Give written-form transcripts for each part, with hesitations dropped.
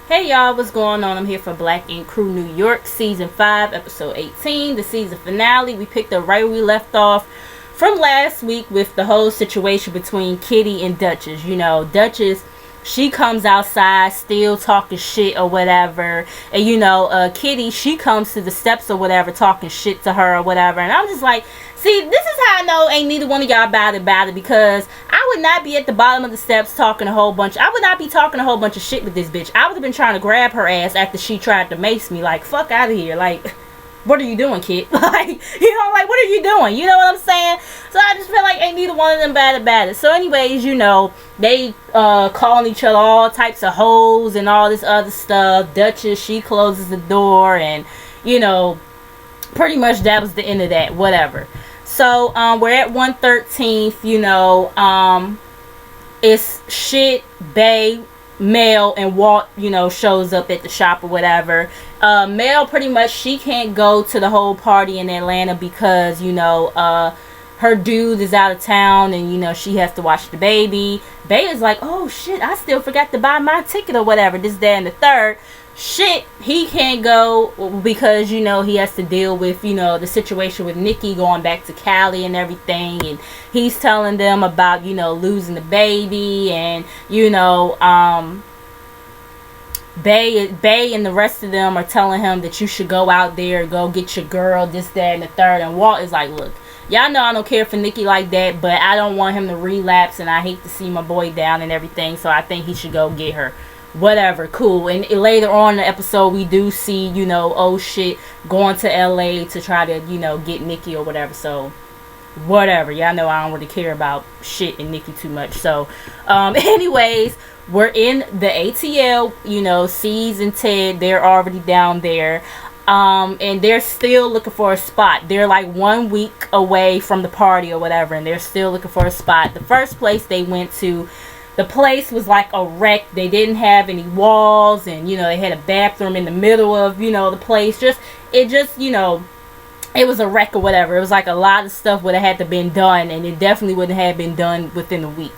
Hey y'all, what's going on? I'm here for Black Ink Crew New York, Season 5, Episode 18, the season finale. We picked up right where we left off from last week with the whole situation between Kitty and Duchess. You know, Duchess, she comes outside still talking shit or whatever. And you know, Kitty, she comes to the steps or whatever talking shit to her or whatever. And I'm just like, see, this is how I know ain't neither one of y'all about it because I would not be at the bottom of the steps talking a whole bunch. I would not be talking a whole bunch of shit with this bitch. I would have been trying to grab her ass after she tried to mace me. Like, fuck out of here. Like, what are you doing, kid? Like, you know, like, what are you doing? You know what I'm saying? So I just feel like ain't neither one of them bad about it. So anyways, you know, they calling each other all types of hoes and all this other stuff. Duchess, she closes the door and, you know, pretty much that was the end of that. Whatever. So we're at 113th, you know, it's shit, Bay, Mel, and Walt, you know, shows up at the shop or whatever. Mel, pretty much, she can't go to the whole party in Atlanta because, you know, her dude is out of town and, you know, she has to watch the baby. Bay is like, oh shit, I still forgot to buy my ticket or whatever, this, that, and the third. Shit, he can't go because, you know, he has to deal with, you know, the situation with Nikki going back to Cali and everything, and he's telling them about, you know, losing the baby, and, you know, Bay and the rest of them are telling him that you should go out there, go get your girl, this, that, and the third, and Walt is like, look, y'all know I don't care for Nikki like that, but I don't want him to relapse, and I hate to see my boy down and everything, so I think he should go get her. Whatever, cool. And later on in the episode, we do see, you know, oh shit, going to LA to try to, you know, get Nikki or whatever. So, whatever. Y'all know I don't really care about shit and Nikki too much. So, anyways, we're in the ATL, you know, C's and Ted, they're already down there. And they're still looking for a spot. They're like 1 week away from the party or whatever, and they're still looking for a spot. The first place they went to, the place was like a wreck. They didn't have any walls, and, you know, they had a bathroom in the middle of, you know, the place. You know, it was a wreck or whatever. It was like a lot of stuff would have had to been done, and it definitely wouldn't have been done within a week.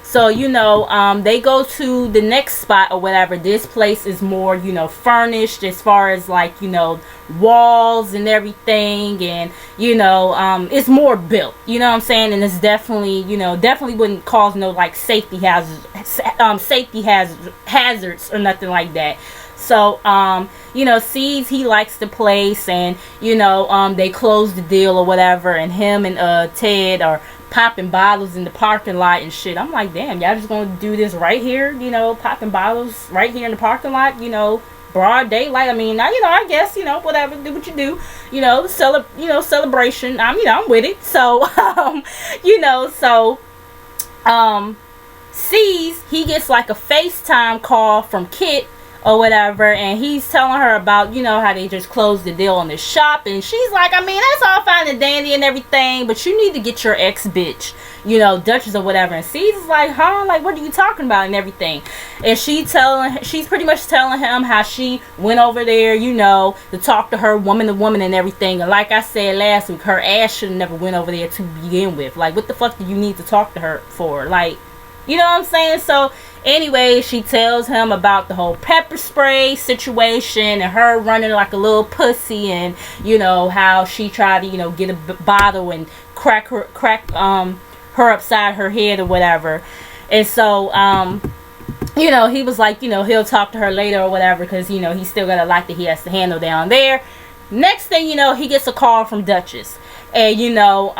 So, you know, they go to the next spot or whatever. This place is more, you know, furnished as far as, like, you know, walls and everything. And, you know, it's more built. You know what I'm saying? And it's definitely, you know, definitely wouldn't cause no, like, safety hazards or nothing like that. So, you know, sees he likes the place, and, you know, they close the deal or whatever, and him and Ted are popping bottles in the parking lot and shit. I'm like, damn, y'all just gonna do this right here, you know, popping bottles right here in the parking lot, you know, broad daylight. I mean, you know, I guess, you know, whatever, do what you do, you know, celebration. You know, I'm with it. So, you know, so, sees he gets like a FaceTime call from Kit or whatever, and he's telling her about, you know, how they just closed the deal on this shop, and she's like, I mean, that's all fine and dandy and everything, but you need to get your ex-bitch, you know, Duchess or whatever. And C's is like, huh, like, what are you talking about and everything? And she's pretty much telling him how she went over there, you know, to talk to her woman to woman and everything. And like I said last week, her ass should have never went over there to begin with. Like, what the fuck do you need to talk to her for? Like, you know what I'm saying? So anyway, she tells him about the whole pepper spray situation and her running like a little pussy, and, you know, how she tried to, you know, get a bottle and crack her upside her head or whatever. And so, you know, he was like, you know, he'll talk to her later or whatever, because, you know, he still got a lot that he has to handle down there. Next thing you know, he gets a call from Duchess, and, you know,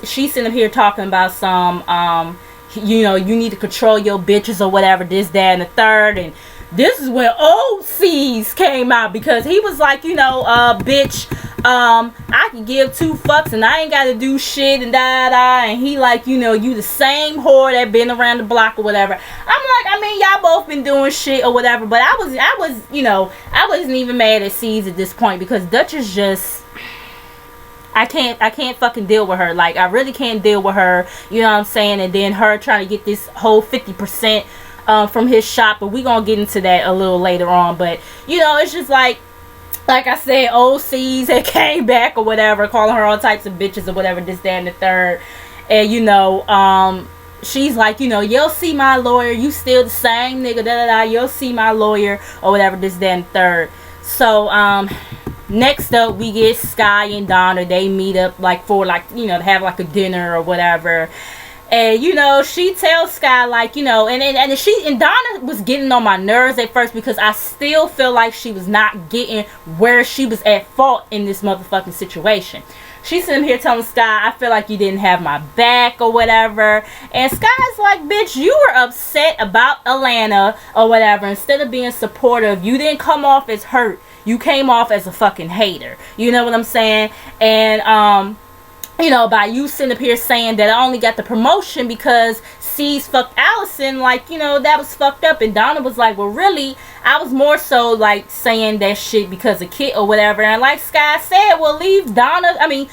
she's sitting up here talking about some, you know, you need to control your bitches or whatever, this, that, and the third. And this is when old C's came out, because he was like, you know, bitch, I can give two fucks and I ain't gotta do shit and da. And he like, you know, you the same whore that been around the block or whatever. I'm like, I mean, y'all both been doing shit or whatever, but I was, you know, I wasn't even mad at C's at this point, because Duchess just, I can't fucking deal with her. Like, I really can't deal with her. You know what I'm saying? And then her trying to get this whole 50% from his shop. But we gonna get into that a little later on. But, you know, it's just like I said, old C's had came back or whatever, calling her all types of bitches or whatever, this, that, and the third. And, you know, she's like, you'll see my lawyer. You still the same nigga, da da da. You'll see my lawyer or whatever. This, that, and third. So next up we get Sky and Donna. They meet up like for like to have like a dinner or whatever. And she tells Sky like and Donna was getting on my nerves at first because I still feel like she was not getting where she was at fault in this motherfucking situation. She's sitting here telling Sky, I feel like you didn't have my back or whatever. And Sky's like, bitch, you were upset about Atlanta or whatever. Instead of being supportive, you didn't come off as hurt. You came off as a fucking hater. You know what I'm saying? And by you sitting up here saying that I only got the promotion because C's fucked Allison, like, that was fucked up. And Donna was like, well, really, I was more so like saying that shit because of Kit or whatever. And like Sky said, well, leave Allison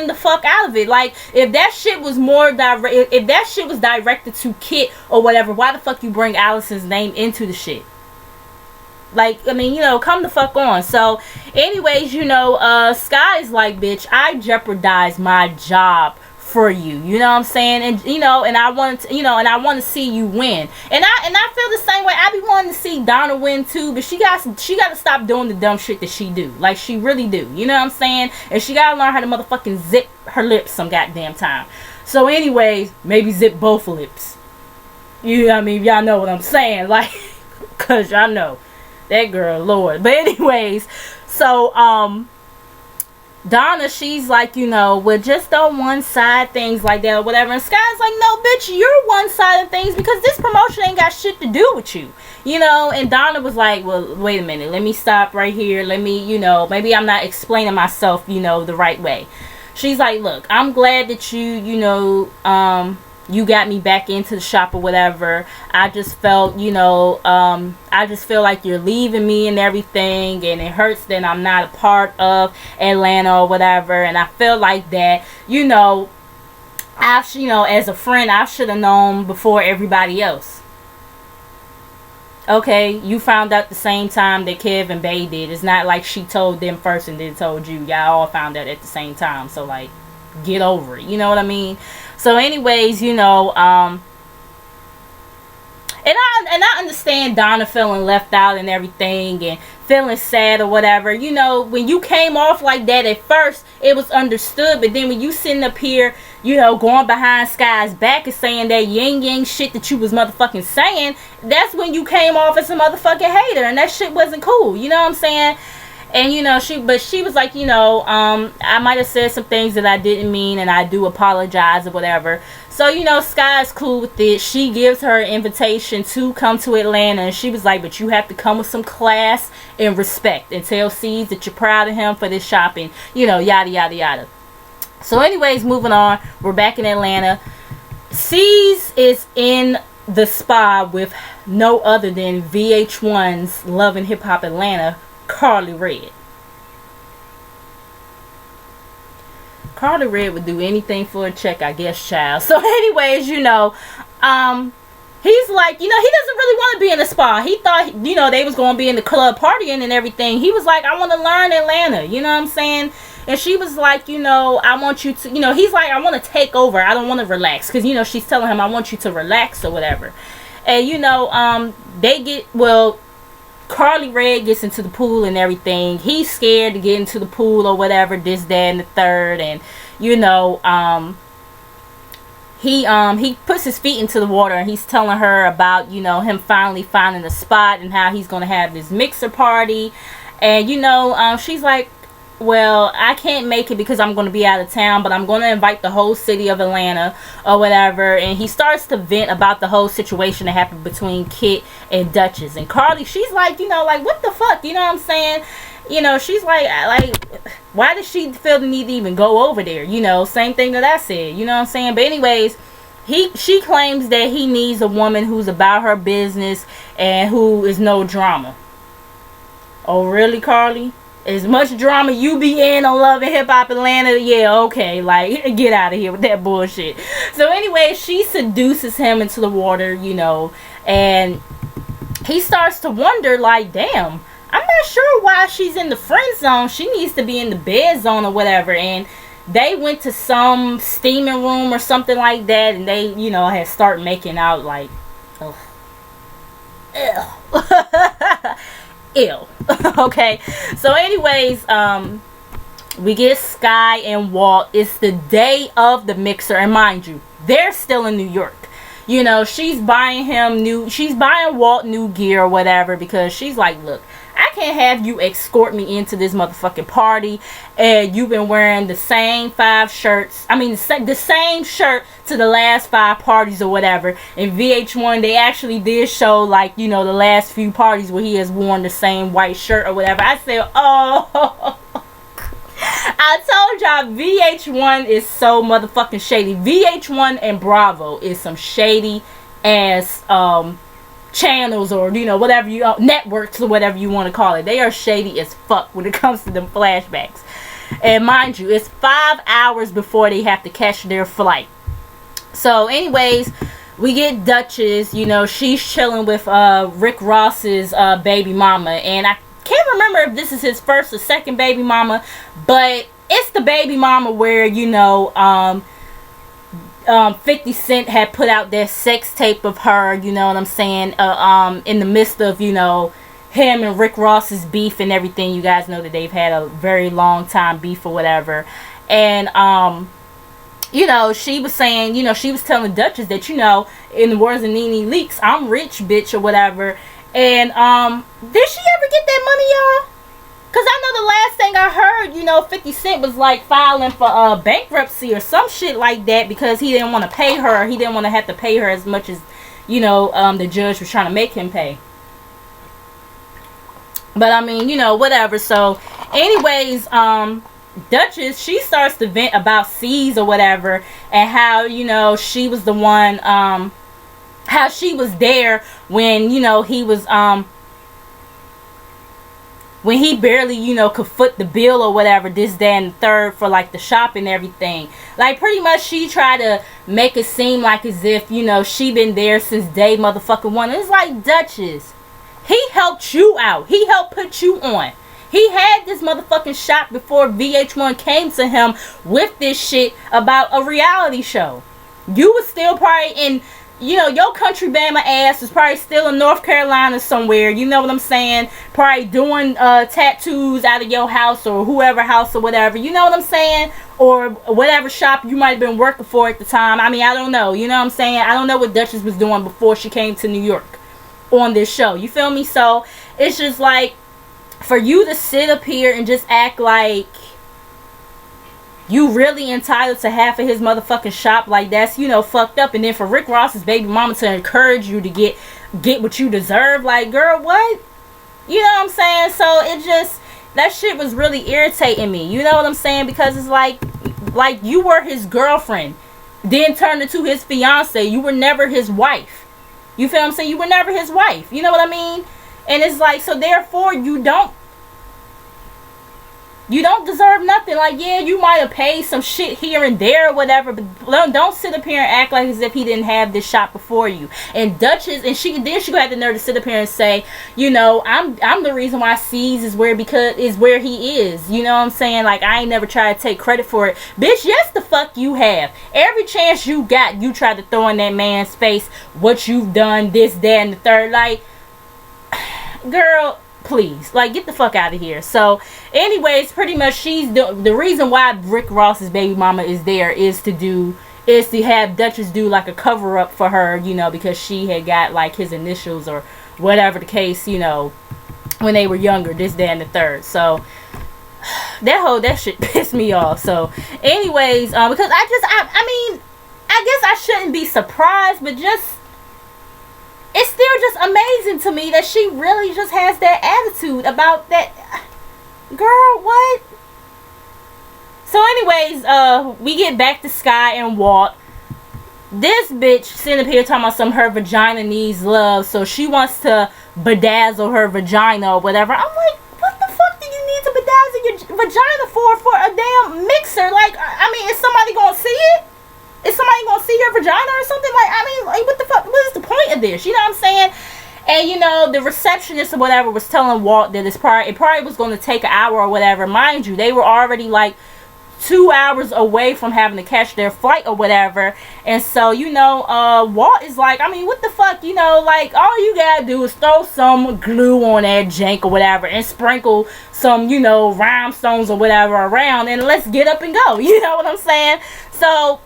the fuck out of it. Like, if that shit was if that shit was directed to Kit or whatever, why the fuck you bring Allison's name into the shit? Like, come the fuck on. So, anyways, Sky is like, bitch, I jeopardized my job for you. You know what I'm saying? And, and I want to, and I want to see you win. And I feel the same way. I be wanting to see Donna win too, but she got to stop doing the dumb shit that she do. Like, she really do. You know what I'm saying? And she got to learn how to motherfucking zip her lips some goddamn time. So, anyways, maybe zip both lips. You know what I mean? Y'all know what I'm saying. Like, cause y'all know. That girl, Lord. But anyways, so Donna, she's like, well, just don't one-side things like that or whatever. And Sky's like, no, bitch, you're one-sided things because this promotion ain't got shit to do with you. And Donna was like, well, wait a minute. Let me stop right here. Let me, maybe I'm not explaining myself, the right way. She's like, look, I'm glad that you got me back into the shop or whatever. I just felt, I just feel like you're leaving me and everything, and it hurts that I'm not a part of Atlanta or whatever. And I feel like that, as a friend, I should have known before everybody else. Okay, you found out the same time that Kev and Bay did. It's not like she told them first and then told you. Y'all all found out at the same time. So, like, get over it. You know what I mean? So anyways, and I understand Donna feeling left out and everything and feeling sad or whatever. When you came off like that at first, it was understood. But then when you sitting up here, going behind Sky's back and saying that yang shit that you was motherfucking saying, that's when you came off as a motherfucking hater. And that shit wasn't cool. You know what I'm saying? And she was like, I might have said some things that I didn't mean, and I do apologize or whatever. So, Sky's cool with it. She gives her an invitation to come to Atlanta, and she was like, but you have to come with some class and respect, and tell C's that you're proud of him for this shopping, yada yada yada. So anyways, moving on, we're back in Atlanta. C's is in the spa with no other than VH1's Love and Hip Hop Atlanta, Carly Red. Carly Red would do anything for a check, I guess, child. So anyways, he's like, he doesn't really want to be in the spa. He thought, they was going to be in the club partying and everything. He was like, I want to learn Atlanta. You know what I'm saying? And she was like, I want you to, he's like, I want to take over. I don't want to relax. Because, she's telling him, I want you to relax or whatever. And, Carly Red gets into the pool and everything. He's scared to get into the pool or whatever, this, that, and the third. And, he puts his feet into the water and he's telling her about, him finally finding a spot and how he's going to have this mixer party. And, she's like, well, I can't make it because I'm going to be out of town, but I'm going to invite the whole city of Atlanta or whatever. And he starts to vent about the whole situation that happened between Kit and Duchess. And Carly, she's like, what the fuck? You know what I'm saying? She's like, why does she feel the need to even go over there? Same thing that I said, you know what I'm saying? But anyways, she claims that he needs a woman who's about her business and who is no drama. Oh, really, Carly? As much drama you be in on Love and Hip Hop Atlanta, yeah, okay, like, get out of here with that bullshit. So anyway, she seduces him into the water, and he starts to wonder, like, damn, I'm not sure why she's in the friend zone. She needs to be in the bed zone or whatever. And they went to some steaming room or something like that, and they, you know, had started making out like, oh, ew. Ew. Okay, so anyways, we get Sky and Walt. It's the day of the mixer, and mind you, they're still in New York. You know, she's buying Walt new gear or whatever, because she's like, look, I can't have you escort me into this motherfucking party and you've been wearing the same 5 shirts. I mean, the same shirt to the last 5 parties or whatever. In VH1, they actually did show, like, you know, the last few parties where he has worn the same white shirt or whatever. I said, oh, I told y'all VH1 is so motherfucking shady. VH1 and Bravo is some shady ass channels, or, you know, whatever you networks or whatever you want to call it. They are shady as fuck when it comes to them flashbacks. And mind you, it's 5 hours before they have to catch their flight. So anyways, we get Duchess. You know, she's chilling with Rick Ross's baby mama, and I can't remember if this is his first or second baby mama, but it's the baby mama where, you know, 50 Cent had put out their sex tape of her, you know what I'm saying, in the midst of, you know, him and Rick Ross's beef and everything. You guys know that they've had a very long time beef or whatever. And you know, she was saying, you know, she was telling Duchess that, you know, in the words of Nene Leakes, I'm rich, bitch, or whatever. And did she ever get that money, y'all? Because I know the last thing I heard, you know, 50 Cent was like filing for bankruptcy or some shit like that, because he didn't want to pay her. He didn't want to have to pay her as much as, you know, the judge was trying to make him pay. But I mean, you know, whatever. So anyways, Duchess, she starts to vent about C's or whatever, and how, you know, she was the one, how she was there when, you know, he was, when he barely, you know, could foot the bill or whatever, this, that, and the third, for like the shop and everything. Like, pretty much she tried to make it seem like as if, you know, she been there since day motherfucking one. It's like, Duchess, he helped you out. He helped put you on. He had this motherfucking shop before VH1 came to him with this shit about a reality show. You was still probably in, you know, your country Bama ass is probably still in North Carolina somewhere. You know what I'm saying? Probably doing tattoos out of your house or whoever house or whatever. You know what I'm saying? Or whatever shop you might have been working for at the time. I mean, I don't know. You know what I'm saying? I don't know what Duchess was doing before she came to New York on this show. You feel me? So it's just like, for you to sit up here and just act like you really entitled to half of his motherfucking shop, like, that's, you know, fucked up. And then for Rick Ross's baby mama to encourage you to get what you deserve, like, girl, what? You know what I'm saying? So it just, that shit was really irritating me. You know what I'm saying? Because it's like you were his girlfriend, then turned into his fiance. You were never his wife. You feel what I'm saying? You were never his wife. You know what I mean? And it's like, so therefore you don't deserve nothing. Like, yeah, you might have paid some shit here and there or whatever, but don't sit up here and act like as if he didn't have this shop before you. And Duchess, and she had the nerve to sit up here and say, you know, I'm the reason why C's is where he is. You know what I'm saying? Like, I ain't never tried to take credit for it. Bitch, yes the fuck you have. Every chance you got, you tried to throw in that man's face what you've done, this, that, and the third. Like, girl, please, like, get the fuck out of here. So anyways, pretty much she's the reason why Rick Ross's baby mama is there is to have Duchess do like a cover up for her, you know, because she had got like his initials or whatever the case, you know, when they were younger, this, that, and the third. So that shit pissed me off. So anyways, because I mean, I guess I shouldn't be surprised, but just, it's still just amazing to me that she really just has that attitude about that. Girl, what? So anyways, we get back to Sky and Walt. This bitch sitting up here talking about her vagina needs love, so she wants to bedazzle her vagina or whatever. I'm like, what the fuck do you need to bedazzle your vagina for a damn mixer? Like, I mean, is somebody gonna see it? Is somebody gonna see your vagina or something? Like, I mean, like, what the fuck? What is the point of this? You know what I'm saying? And, you know, the receptionist or whatever was telling Walt that it probably was going to take an hour or whatever. Mind you, they were already, like, 2 hours away from having to catch their flight or whatever. And so, Walt is like, I mean, what the fuck, like, all you gotta do is throw some glue on that jank or whatever and sprinkle some, rhinestones or whatever around, and let's get up and go. You know what I'm saying? So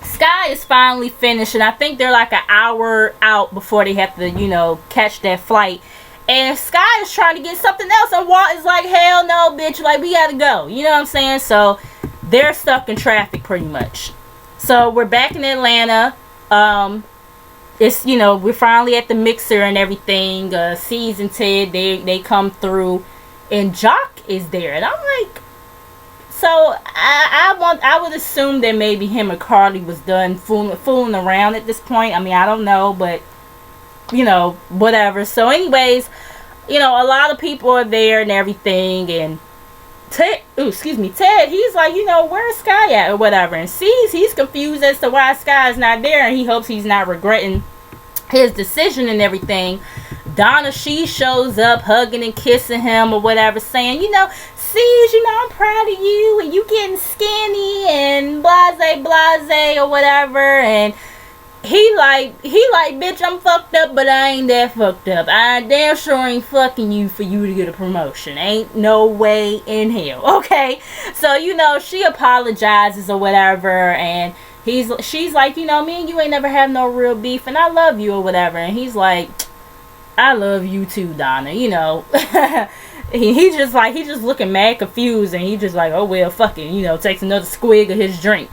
Sky is finally finished, and I think they're like an hour out before they have to, catch that flight. And Sky is trying to get something else, and Walt is like, hell no, bitch, like, we gotta go. You know what I'm saying? So they're stuck in traffic pretty much. So we're back in Atlanta. It's, we're finally at the mixer and everything. Cease and Ted, they come through, and Jock is there, and I'm like, so I would assume that maybe him and Carly was done fooling around at this point. I mean, I don't know, but whatever. So anyways, a lot of people are there and everything, and Ted, he's like, where's Sky at or whatever, and he's confused as to why Sky's not there, and he hopes he's not regretting his decision and everything. Donna, she shows up hugging and kissing him or whatever, saying, Cease, I'm proud of you, and you getting skinny and blase or whatever. And he like, bitch, I'm fucked up, but I ain't that fucked up. I damn sure ain't fucking you for you to get a promotion. Ain't no way in hell. Okay, so she apologizes or whatever, and she's like, me and you ain't never have no real beef, and I love you or whatever. And he's like, I love you too, Donna. He just looking mad confused, and he just like, oh well, fucking, takes another squig of his drink.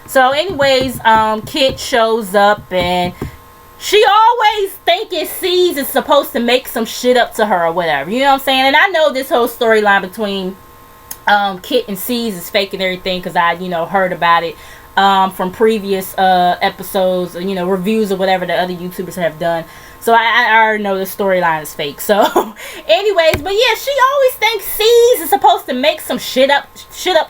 So anyways, Kit shows up, and she always thinking Cease is supposed to make some shit up to her or whatever. You know what I'm saying? And I know this whole storyline between Kit and Cease is fake and everything, because I heard about it from previous episodes, reviews or whatever that other YouTubers have done. So I already know the storyline is fake. So anyways, but yeah, she always thinks Cease is supposed to make some shit up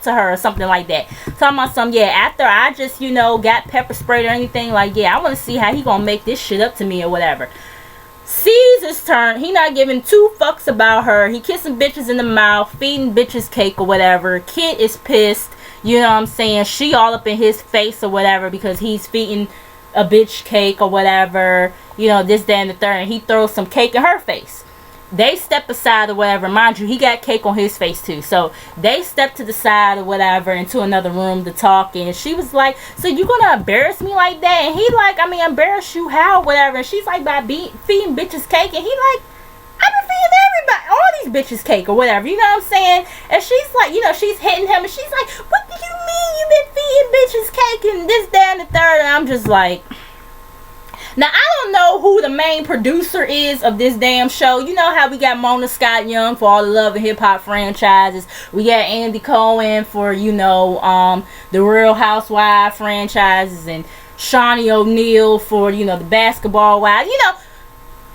to her or something like that. Talking about after I just, got pepper sprayed or anything, like, yeah, I want to see how he gonna make this shit up to me or whatever. Cease's turn. He not giving two fucks about her. He kissing bitches in the mouth, feeding bitches cake or whatever. Kit is pissed. You know what I'm saying? She all up in his face or whatever because he's feeding a bitch cake or whatever, this, that, and the third, and he throws some cake in her face. They step aside or whatever. Mind you, he got cake on his face too. So they step to the side or whatever into another room to talk, and she was like, so you gonna embarrass me like that? And he like, I mean, embarrass you how, whatever. And she's like, by feeding bitches cake. And he like, I've been feeding everybody, all these bitches cake or whatever, you know what I'm saying? And she's like, she's hitting him, and she's like, what do you mean you been feeding bitches cake and this, that, and the third? And I'm just like, now I don't know who the main producer is of this damn show. You know how we got Mona Scott Young for all the Love and Hip Hop franchises. We got Andy Cohen for, the Real Housewives franchises, and Shawnee O'Neal for, the Basketball Wives.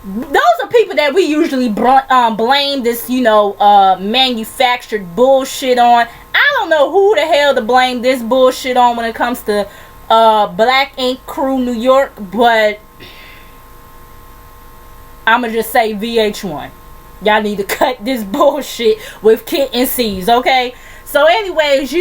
Those are people that we usually blame this, manufactured bullshit on. I don't know who the hell to blame this bullshit on when it comes to Black Ink Crew New York, but I'ma just say VH1. Y'all need to cut this bullshit with Kit and Cease, okay? So anyways,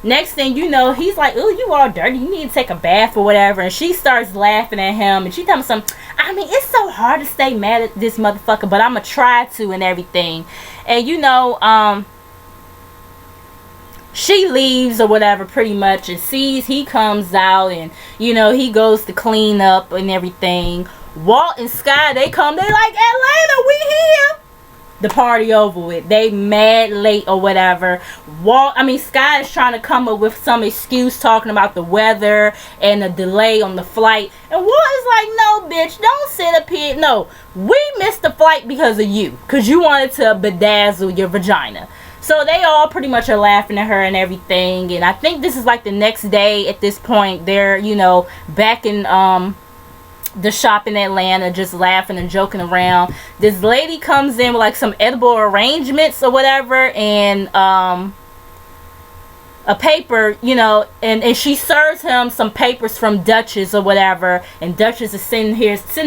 next thing you know, he's like, ooh, you all dirty, you need to take a bath or whatever. And she starts laughing at him, and she tells him something. I mean, it's so hard to stay mad at this motherfucker, but I'ma try to and everything. And she leaves or whatever pretty much, and Cease, he comes out, and he goes to clean up and everything. Walt and Sky, they come, they like, Atlanta, we here. The party over with. They mad late or whatever. Sky is trying to come up with some excuse talking about the weather and the delay on the flight. And Walt is like, no, bitch, don't sit up here. No, we missed the flight because of you. Because you wanted to bedazzle your vagina. So they all pretty much are laughing at her and everything. And I think this is like the next day at this point. They're, back in the shop in Atlanta, just laughing and joking around. This lady comes in with like some edible arrangements or whatever, and a paper, and she serves him some papers from Duchess or whatever, and Duchess is sitting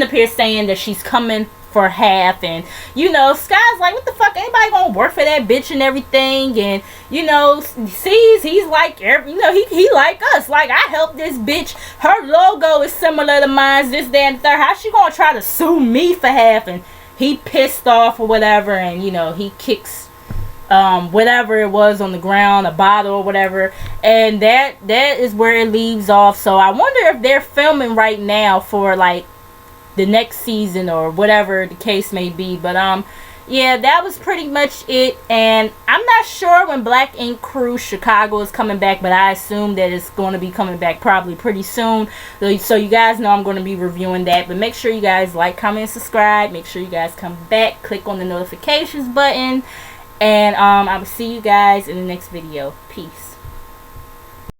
up here saying that she's coming for half. And you know, Sky's like, what the fuck, anybody gonna work for that bitch and everything. And you know, sees he's like, you know, he like us, like, I helped this bitch, her logo is similar to mine, this, that, and the third, how she gonna try to sue me for half? And he pissed off or whatever, and you know, he kicks whatever it was on the ground, a bottle or whatever, and that is where it leaves off. So I wonder if they're filming right now for like the next season or whatever the case may be. But yeah, that was pretty much it. And I'm not sure when Black Ink Cruise Chicago is coming back, but I assume that it's going to be coming back probably pretty soon, so you guys know I'm going to be reviewing that. But make sure you guys like, comment, subscribe. Make sure you guys come back, click on the notifications button, and I will see you guys in the next video. Peace.